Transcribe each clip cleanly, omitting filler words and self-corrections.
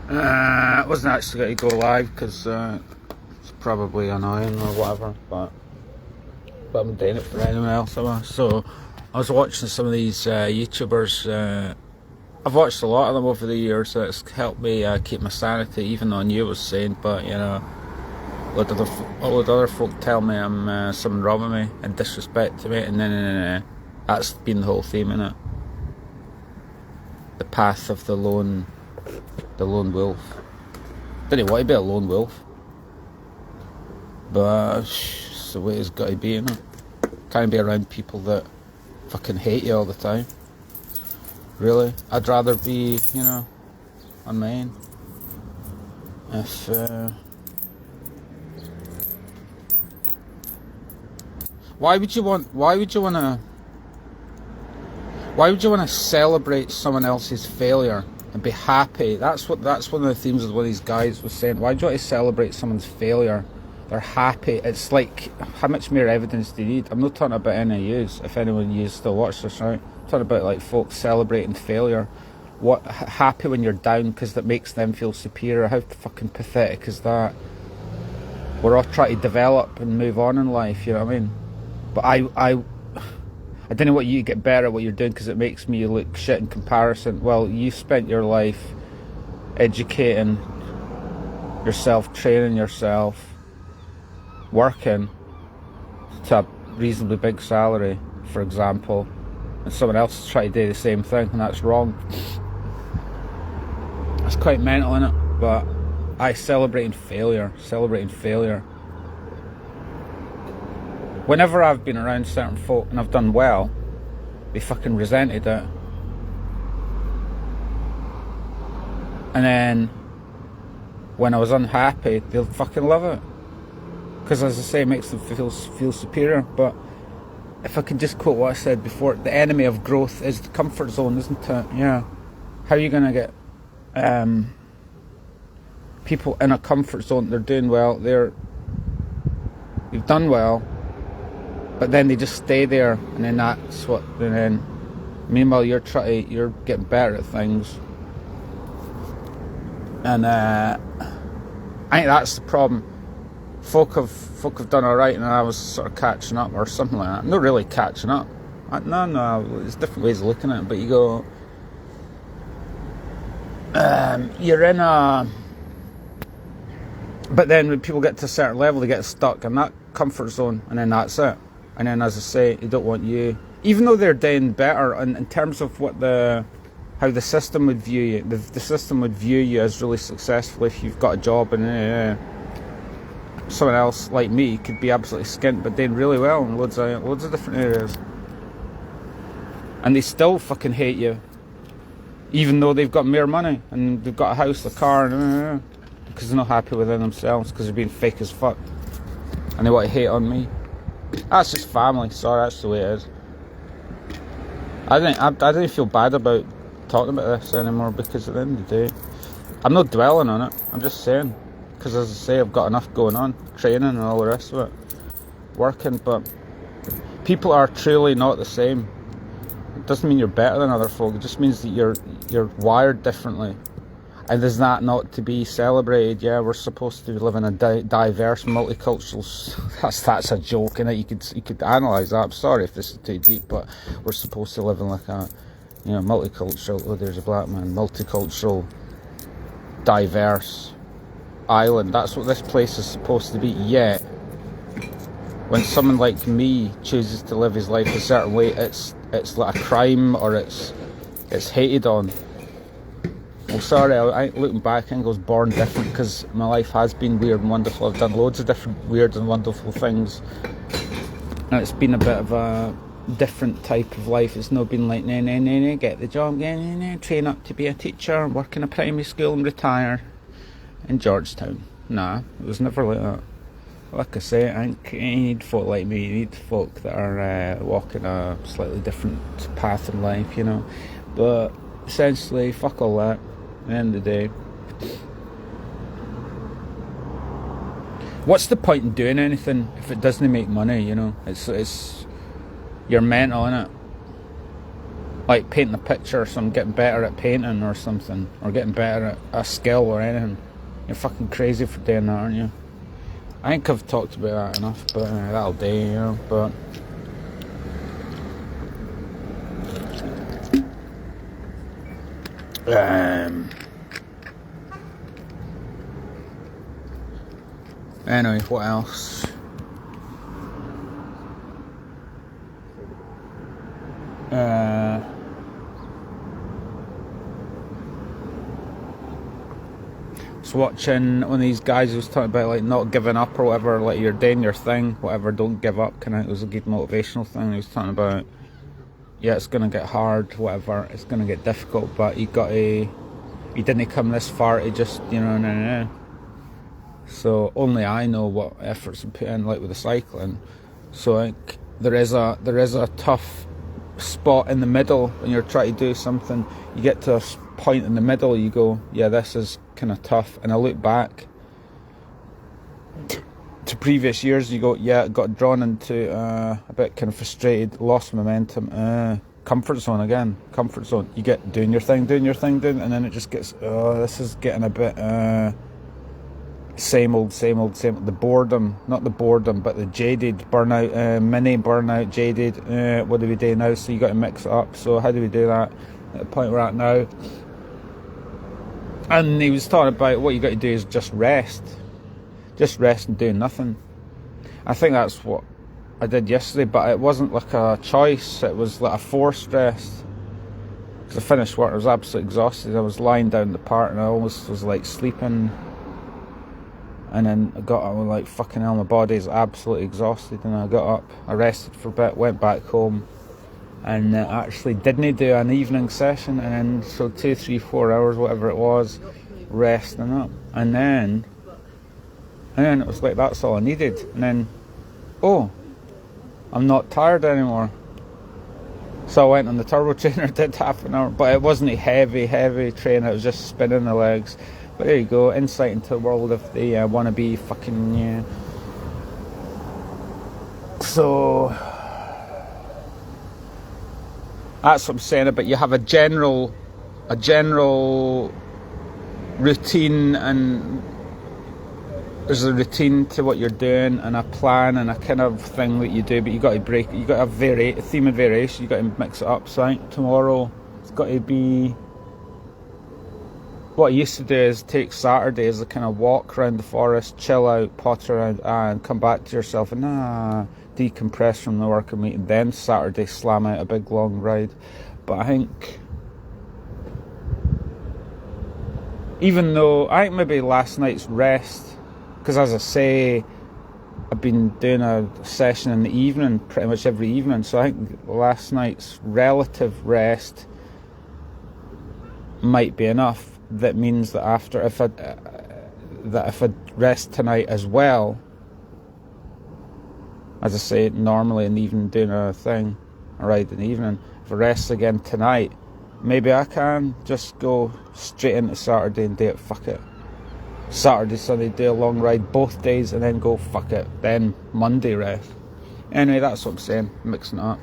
It wasn't actually going to go live because it's probably annoying or whatever, but I'm doing it for anyone else. So I was watching some of these YouTubers. I've watched a lot of them over the years. So it's helped me keep my sanity, even though I knew it was sane. But you know, a lot of other folk tell me I'm something wrong with me and disrespect to me, and then that's been the whole theme in it. The path of the lone wolf. Didn't want to be a lone wolf, but it's the way it's got to be, innit? Can't be around people that fucking hate you all the time. Really, I'd rather be, you know, on my own. If why would you want to celebrate someone else's failure and be happy? That's one of the themes of one of these guys was saying. Why do you want to celebrate someone's failure? They're happy. It's like, how much more evidence do you need? I'm not talking about any use. If anyone you still watch this, right? I'm talking about like folks celebrating failure. What happy when you're down because that makes them feel superior? How fucking pathetic is that? We're all trying to develop and move on in life. You know what I mean? But I don't know what you get better at what you're doing because it makes me look shit in comparison. Well, you spent your life educating yourself, training yourself, working to a reasonably big salary, for example, and someone else is trying to do the same thing, and that's wrong. It's quite mental, innit? But celebrating failure. Whenever I've been around certain folk and I've done well, they fucking resented it. And then when I was unhappy, they'll fucking love it. Because as I say, it makes them feel superior. But if I can just quote what I said before, the enemy of growth is the comfort zone, isn't it? Yeah. How are you going to get people in a comfort zone? They're doing well, they've done well, but then they just stay there, and then that's what. And then, meanwhile, you're getting better at things, and I think that's the problem. Folk have done all right, and I was sort of catching up or something like that. Not really catching up. No, there's different ways of looking at it. But you go, you're in a. But then when people get to a certain level, they get stuck in that comfort zone, and then that's it. And then, as I say, they don't want you, even though they're doing better in terms of how the system would view you. The system would view you as really successful if you've got a job, and someone else like me could be absolutely skint but doing really well in loads of different areas, and they still fucking hate you, even though they've got more money and they've got a house, a car, and because they're not happy within themselves, because they're being fake as fuck, and they want to hate on me. That's just family. Sorry, that's the way it is. I don't feel bad about talking about this anymore, because at the end of the day, I'm not dwelling on it. I'm just saying, because as I say, I've got enough going on, training and all the rest of it, working. But people are truly not the same. It doesn't mean you're better than other folk. It just means that you're wired differently. And is that not to be celebrated? Yeah, we're supposed to live in a diverse, multicultural. That's a joke, innit? You could analyse that. I'm sorry if this is too deep, but we're supposed to live in like a, multicultural. Oh, there's a black man. Multicultural, diverse island. That's what this place is supposed to be. Yet, when someone like me chooses to live his life a certain way, it's like a crime, or it's hated on. Well, sorry, looking back, I think I was born different, because my life has been weird and wonderful. I've done loads of different weird and wonderful things, and it's been a bit of a different type of life. It's not been like, nah, get the job, train up to be a teacher, work in a primary school and retire in Georgetown. Nah, it was never like that. Like I say, I think you need folk like me. You need folk that are walking a slightly different path in life, But essentially, fuck all that. At the end of the day, what's the point in doing anything if it doesn't make money? It's you're mental, innit? like painting a picture, so I'm getting better at painting or something, or getting better at a skill or anything. You're fucking crazy for doing that, aren't you? I think I've talked about that enough, but that'll do, you know, but... Anyway, what else? Was watching one of these guys who was talking about like not giving up or whatever, like you're doing your thing, whatever, don't give up, kind of. It was a good motivational thing. He was talking about, yeah, it's gonna get hard, whatever, it's gonna get difficult, but you didn't come this far to just, you know, no. So only I know what efforts I put in, like with the cycling. So I think there is a tough spot in the middle when you're trying to do something. You get to a point in the middle, you go, yeah, this is kind of tough. And I look back to previous years, you go, yeah, got drawn into a bit kind of frustrated, lost momentum, comfort zone again, comfort zone. You get doing your thing, and then it just gets, this is getting a bit same old. The boredom, not the boredom, but the jaded burnout, mini burnout, jaded. What do we do now? So you got to mix it up. So how do we do that at the point we're at now? And he was talking about what you got to do is just rest and do nothing. I think that's what I did yesterday, but it wasn't like a choice. It was like a forced rest. Because I finished work, I was absolutely exhausted. I was lying down in the park and I almost was like sleeping. And then I got up and like, fucking hell, my body's absolutely exhausted. And I got up, I rested for a bit, went back home, and actually didn't do an evening session. And then, so 2, 3, 4 hours, whatever it was, resting up. And then it was like, that's all I needed. And then, oh, I'm not tired anymore. So I went on the turbo trainer, did half an hour, but it wasn't a heavy train, it was just spinning the legs. But there you go, insight into the world of the wannabe fucking, yeah. So that's what I'm saying about, you have a general routine, and there's a routine to what you're doing and a plan and a kind of thing that you do, but you got to break it. You got to have a theme of variation. You got to mix it up. So I think tomorrow it's got to be, what I used to do is take Saturday as a kind of walk around the forest, chill out, potter around, and come back to yourself and decompress from the work and meeting. Then Saturday slam out a big long ride. But I think, even though I think maybe last night's rest, because as I say, I've been doing a session in the evening, pretty much every evening, so I think last night's relative rest might be enough. That means that if I rest tonight as well, as I say, normally in the evening doing a thing, a ride in the evening, if I rest again tonight, maybe I can just go straight into Saturday and do it, fuck it. Saturday, Sunday, do a long ride both days and then go, fuck it. Then Monday rest. Anyway, that's what I'm saying, mixing it up.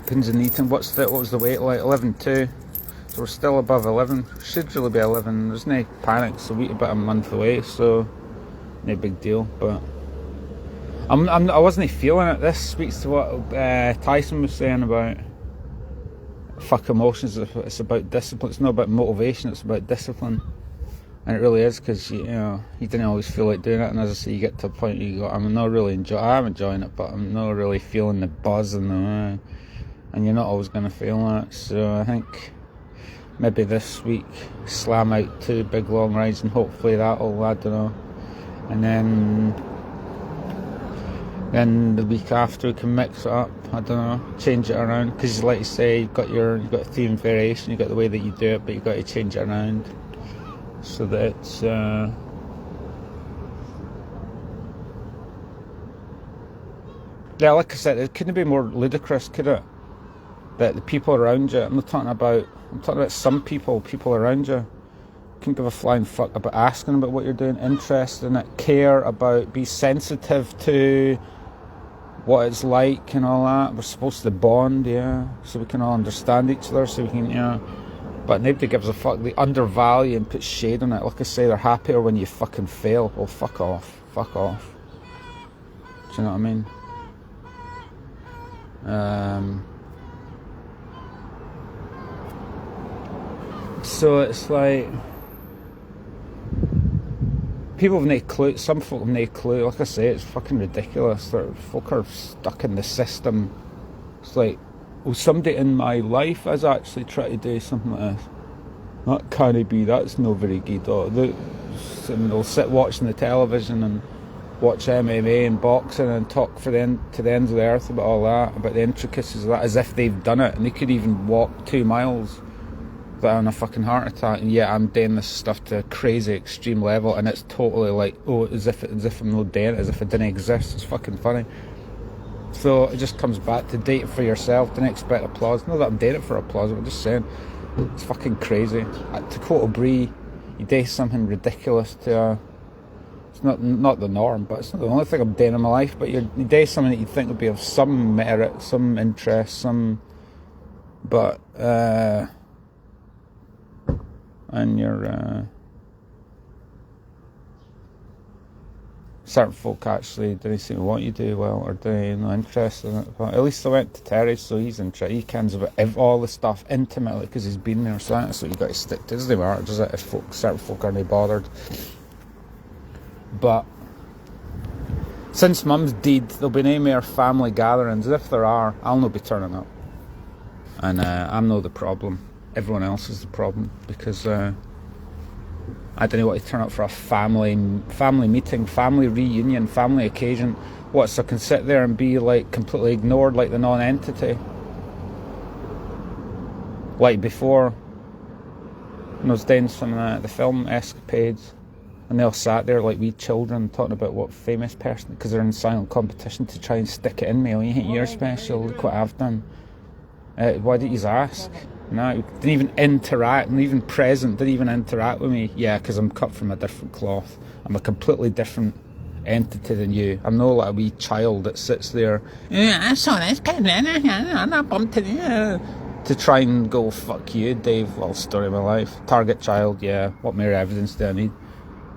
Pins and Eaton, what was the weight like? 11.2. So we're still above 11. Should really be 11. There's no panic, so we're about a month away, so no big deal. But I wasn't feeling it. This speaks to what Tyson was saying about fuck emotions. It's about discipline. It's not about motivation. It's about discipline. And it really is, because you didn't always feel like doing it. And as I say, you get to a point where you go, I'm enjoying it, but I'm not really feeling the buzz and you're not always going to feel that. So I think maybe this week slam out 2 big long rides, and hopefully that'll, I don't know. And then the week after we can mix it up, I don't know, change it around, because like you say, you've got a theme variation, you've got the way that you do it, but you've got to change it around so that it's yeah, like I said, it couldn't be more ludicrous, could it? That the people around you, I'm talking about some people around you, couldn't give a flying fuck about asking about what you're doing, interested in it, care about, be sensitive to what it's like and all that. We're supposed to bond, yeah, so we can all understand each other, so we can, you know. But nobody gives a fuck. They undervalue and put shade on it. Like I say, they're happier when you fucking fail. Well, fuck off. Fuck off. Do you know what I mean? So it's like, people have no clue. Some folk have no clue. Like I say, it's fucking ridiculous. Folk are stuck in the system. It's like, well, somebody in my life has actually tried to do something like this. That can't be. That's no very good. And they'll sit watching the television and watch MMA and boxing and talk to the ends of the earth about all that, about the intricacies of that, as if they've done it, and they could even walk 2 miles without having a fucking heart attack. And yeah, I'm doing this stuff to a crazy extreme level, and it's totally like, oh, as if I'm not doing it, as if it didn't exist. It's fucking funny. So it just comes back to date it for yourself. Don't expect applause. Not that I'm doing it for applause, but I'm just saying it's fucking crazy. To quote O'Brien, you do something ridiculous to it's not the norm, but it's not the only thing I'm doing in my life. But you do something that you think would be of some merit, some interest, but and you're certain folk actually didn't seem to want you to do well, or do no interest in it. But at least I went to Terry, so he's interested. He cans about all the stuff intimately because he's been there. So that's what you got to stick to. It doesn't matter, does it? If certain folk aren't bothered. But since Mum's dead, there'll be no more family gatherings. If there are, I'll not be turning up, and I'm not the problem. Everyone else is the problem, because I don't know what to turn up for a family meeting, family reunion, family occasion. What, so I can sit there and be like completely ignored, like the non-entity, like before. And I was doing some of the film escapades, and they all sat there like wee children talking about what famous person, because they're in silent competition to try and stick it in me. Oh, you think you're special? Look what I've done. Why didn't you ask? No, didn't even interact, not even present, didn't even interact with me. Yeah, because I'm cut from a different cloth. I'm a completely different entity than you. I'm not like a wee child that sits there, yeah, I saw this kid, I bumped it, yeah, to try and go, fuck you, Dave, well, story of my life. Target child, yeah, what more evidence do I need?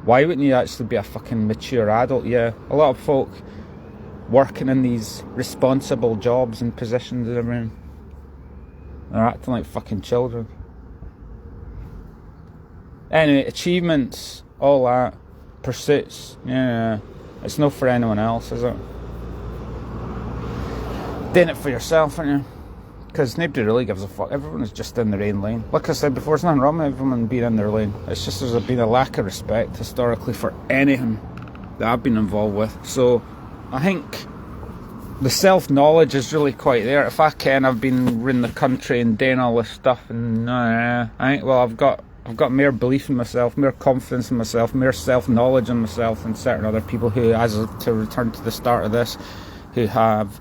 Why wouldn't you actually be a fucking mature adult? Yeah, a lot of folk working in these responsible jobs and positions and everything, they're acting like fucking children. Anyway, achievements, all that, pursuits, yeah, it's not for anyone else, is it? Doing it for yourself, aren't you? Because nobody really gives a fuck. Everyone is just in their own lane. Like I said before, there's nothing wrong with everyone being in their lane. It's just there's been a lack of respect historically for anything that I've been involved with. So I think the self-knowledge is really quite there. If I can, I've been running the country and doing all this stuff, and I think, well, I've got more belief in myself, more confidence in myself, more self-knowledge in myself than certain other people who, as to return to the start of this, who have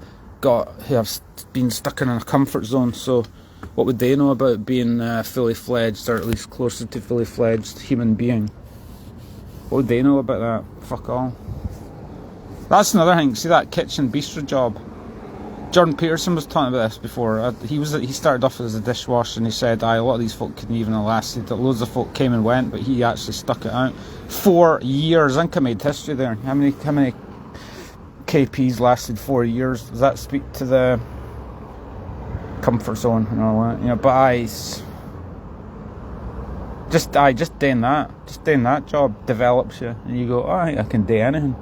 been stuck in a comfort zone. So what would they know about being fully fledged, or at least closer to fully fledged human being? What would they know about that? Fuck all. That's another thing. See that kitchen bistro job? Jordan Peterson was talking about this before. He started off as a dishwasher, and he said, a lot of these folk couldn't even have lasted. Loads of folk came and went, but he actually stuck it out. 4 years. I think I made history there. How many KPs lasted 4 years? Does that speak to the comfort zone and all that? You know, but just doing that job develops you, and you go, oh, I can do anything.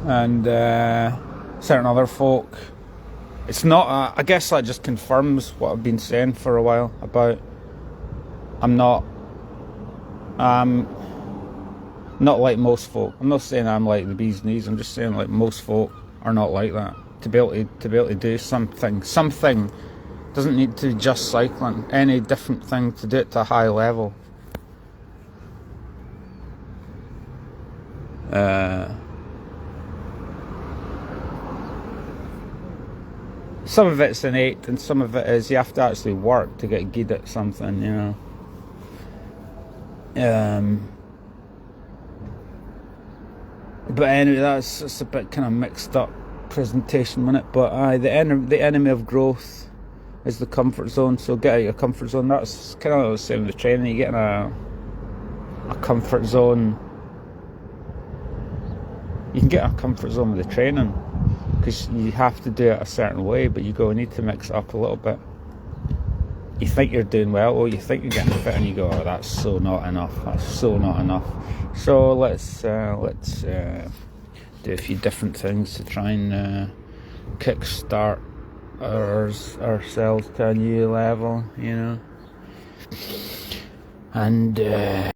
And certain other folk, it's not, I guess that just confirms what I've been saying for a while about I'm not like most folk. I'm not saying I'm like the bee's knees, I'm just saying like most folk are not like that. To be able to do something doesn't need to be just cycling, any different thing, to do it to a high level. Some of it's innate, and some of it is you have to actually work to get good at something, you know. But anyway, it's a bit kind of mixed up presentation, wasn't it? But the enemy of growth is the comfort zone. So get out of your comfort zone. That's kind of the same with training. You get in a comfort zone. You can get in a comfort zone with the training because you have to do it a certain way, but you need to mix it up a little bit. You think you're doing well, or you think you're getting fit, and you go, "Oh, that's so not enough. That's so not enough." So let's do a few different things to try and kickstart ourselves to a new level, you know. And